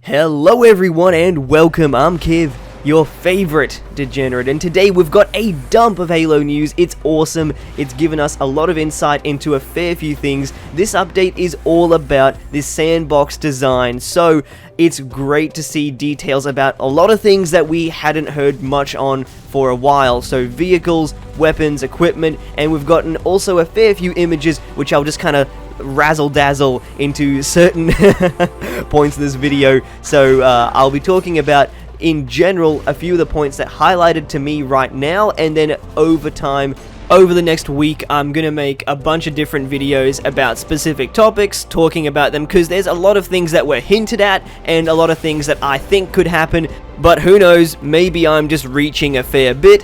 Hello everyone and welcome, I'm Kiv, your favorite degenerate, and today we've got a dump of Halo news. It's awesome, it's given us a lot of insight into a fair few things. This update is all about this sandbox design, so it's great to see details about a lot of things that we hadn't heard much on for a while. So vehicles, weapons, equipment, and we've gotten also a fair few images which I'll just kind of razzle-dazzle into certain points of this video. So I'll be talking about, in general, a few of the points that highlighted to me right now, and then over time, over the next week, I'm gonna make a bunch of different videos about specific topics, talking about them, because there's a lot of things that were hinted at, and a lot of things that I think could happen, but who knows, maybe I'm just reaching a fair bit.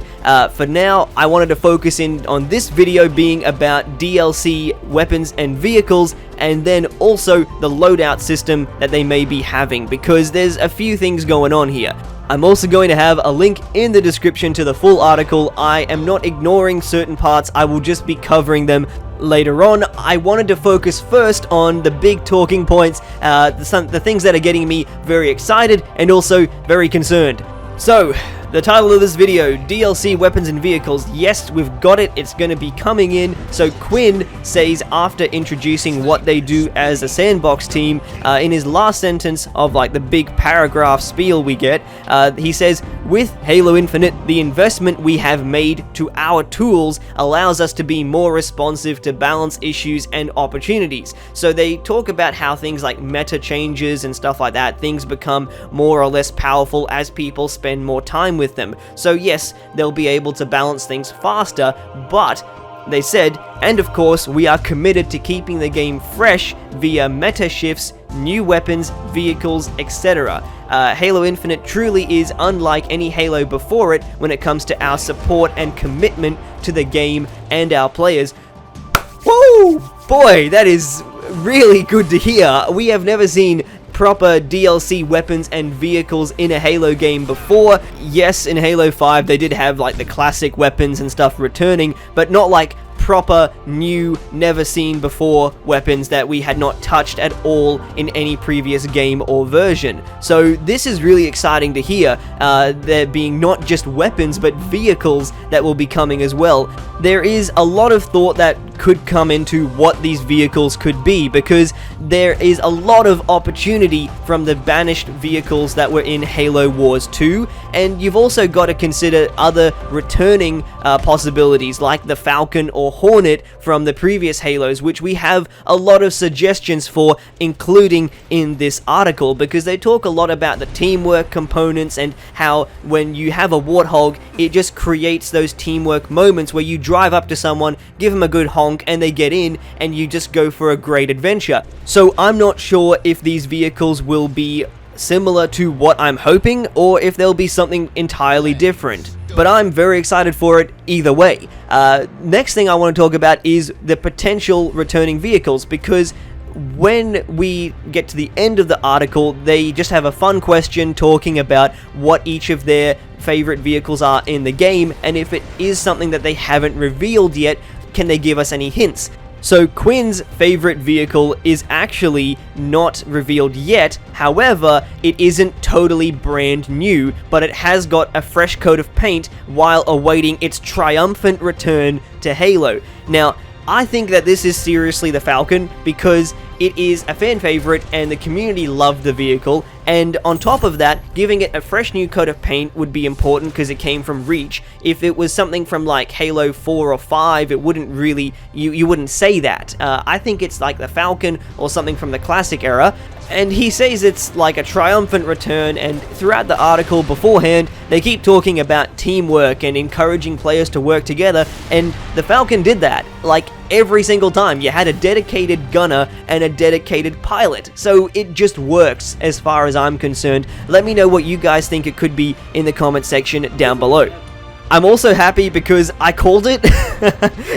For now, I wanted to focus in on this video being about DLC weapons and vehicles, and then also the loadout system that they may be having, because there's a few things going on here. I'm also going to have a link in the description to the full article. I am not ignoring certain parts, I will just be covering them later on. I wanted to focus first on the big talking points, the things that are getting me very excited and also very concerned. So, the title of this video, DLC weapons and vehicles. Yes, we've got it, it's going to be coming in. So Quinn says, after introducing what they do as a sandbox team, in his last sentence of like the big paragraph spiel we get, he says, with Halo Infinite, the investment we have made to our tools allows us to be more responsive to balance issues and opportunities. So they talk about how things like meta changes and stuff like that, things become more or less powerful as people spend more time with them. So yes, they'll be able to balance things faster, but they said, and of course, we are committed to keeping the game fresh via meta shifts, new weapons, vehicles, etc. Halo Infinite truly is unlike any Halo before it when it comes to our support and commitment to the game and our players. Woo! Boy, that is really good to hear. We have never seen proper DLC weapons and vehicles in a Halo game before. Yes, in Halo 5 they did have like the classic weapons and stuff returning, but not like proper, new, never seen before weapons that we had not touched at all in any previous game or version. So this is really exciting to hear, there being not just weapons but vehicles that will be coming as well. There is a lot of thought that could come into what these vehicles could be, because there is a lot of opportunity from the banished vehicles that were in Halo Wars 2, and you've also got to consider other returning possibilities like the Falcon or Hornet from the previous Halos, which we have a lot of suggestions for, including in this article, because they talk a lot about the teamwork components and how when you have a Warthog, it just creates those teamwork moments where you drive up to someone, give them a good honk, and they get in, and you just go for a great adventure. So I'm not sure if these vehicles will be similar to what I'm hoping, or if they'll be something entirely different. But I'm very excited for it either way. Next thing I want to talk about is the potential returning vehicles, because when we get to the end of the article, they just have a fun question talking about what each of their favorite vehicles are in the game, and if it is something that they haven't revealed yet, can they give us any hints? So Quinn's favorite vehicle is actually not revealed yet. However, it isn't totally brand new, but it has got a fresh coat of paint while awaiting its triumphant return to Halo. Now, I think that this is seriously the Falcon, because it is a fan favorite and the community loved the vehicle, and on top of that, giving it a fresh new coat of paint would be important because it came from Reach. If it was something from like Halo 4 or 5, it wouldn't really, you wouldn't say that. I think it's like the Falcon or something from the classic era, and he says it's like a triumphant return, and throughout the article beforehand, they keep talking about teamwork and encouraging players to work together, and the Falcon did that. Like, every single time, you had a dedicated gunner and a dedicated pilot, so it just works as far as I'm concerned. Let me know what you guys think it could be in the comment section down below. I'm also happy because I called it,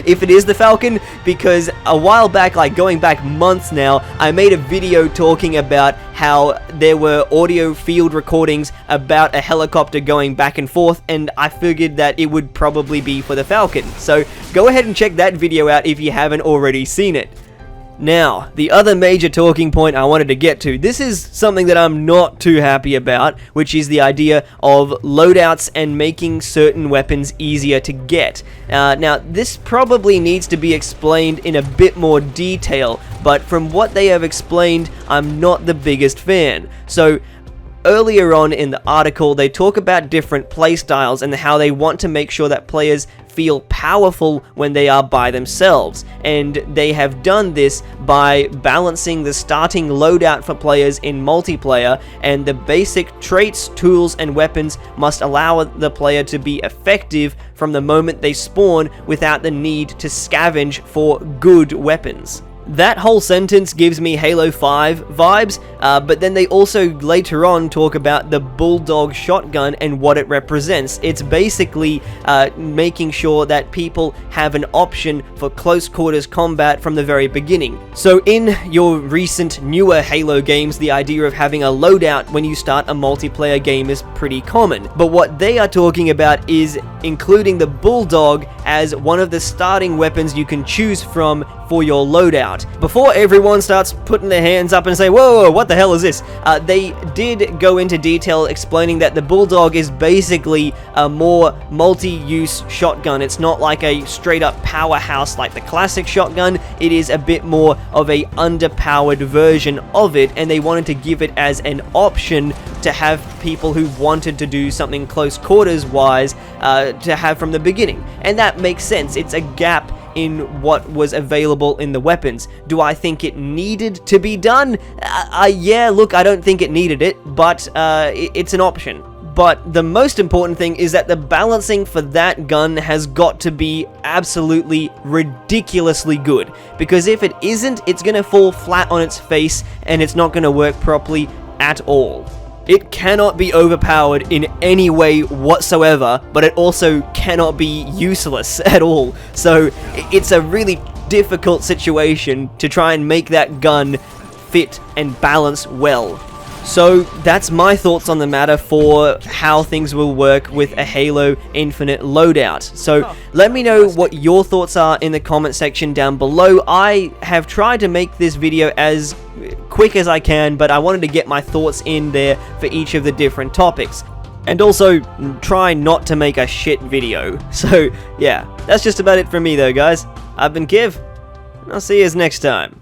if it is the Falcon, because a while back, like going back months now, I made a video talking about how there were audio field recordings about a helicopter going back and forth, and I figured that it would probably be for the Falcon. So go ahead and check that video out if you haven't already seen it. Now, the other major talking point I wanted to get to, this is something that I'm not too happy about, which is the idea of loadouts and making certain weapons easier to get. Now, this probably needs to be explained in a bit more detail, but from what they have explained, I'm not the biggest fan. So, earlier on in the article, they talk about different playstyles and how they want to make sure that players feel powerful when they are by themselves, and they have done this by balancing the starting loadout for players in multiplayer, and the basic traits, tools, and weapons must allow the player to be effective from the moment they spawn without the need to scavenge for good weapons. That whole sentence gives me Halo 5 vibes, but then they also later on talk about the Bulldog shotgun and what it represents. It's basically making sure that people have an option for close quarters combat from the very beginning. So in your recent newer Halo games, the idea of having a loadout when you start a multiplayer game is pretty common. But what they are talking about is including the Bulldog as one of the starting weapons you can choose from for your loadout. Before everyone starts putting their hands up and say, whoa, what the hell is this? They did go into detail explaining that the Bulldog is basically a more multi-use shotgun. It's not like a straight up powerhouse like the classic shotgun. It is a bit more of a underpowered version of it, and they wanted to give it as an option to have people who wanted to do something close quarters wise to have from the beginning. And that makes sense. It's a gap in what was available in the weapons. Do I think it needed to be done? Yeah, look, I don't think it needed it, but it's an option. But the most important thing is that the balancing for that gun has got to be absolutely ridiculously good, because if it isn't, it's gonna fall flat on its face and it's not gonna work properly at all. It cannot be overpowered in any way whatsoever, but it also cannot be useless at all. So it's a really difficult situation to try and make that gun fit and balance well. So that's my thoughts on the matter for how things will work with a Halo Infinite loadout. So let me know what your thoughts are in the comment section down below. I have tried to make this video as quick as I can, but I wanted to get my thoughts in there for each of the different topics. And also, try not to make a shit video. So yeah, that's just about it from me though, guys. I've been Kiv, and I'll see you next time.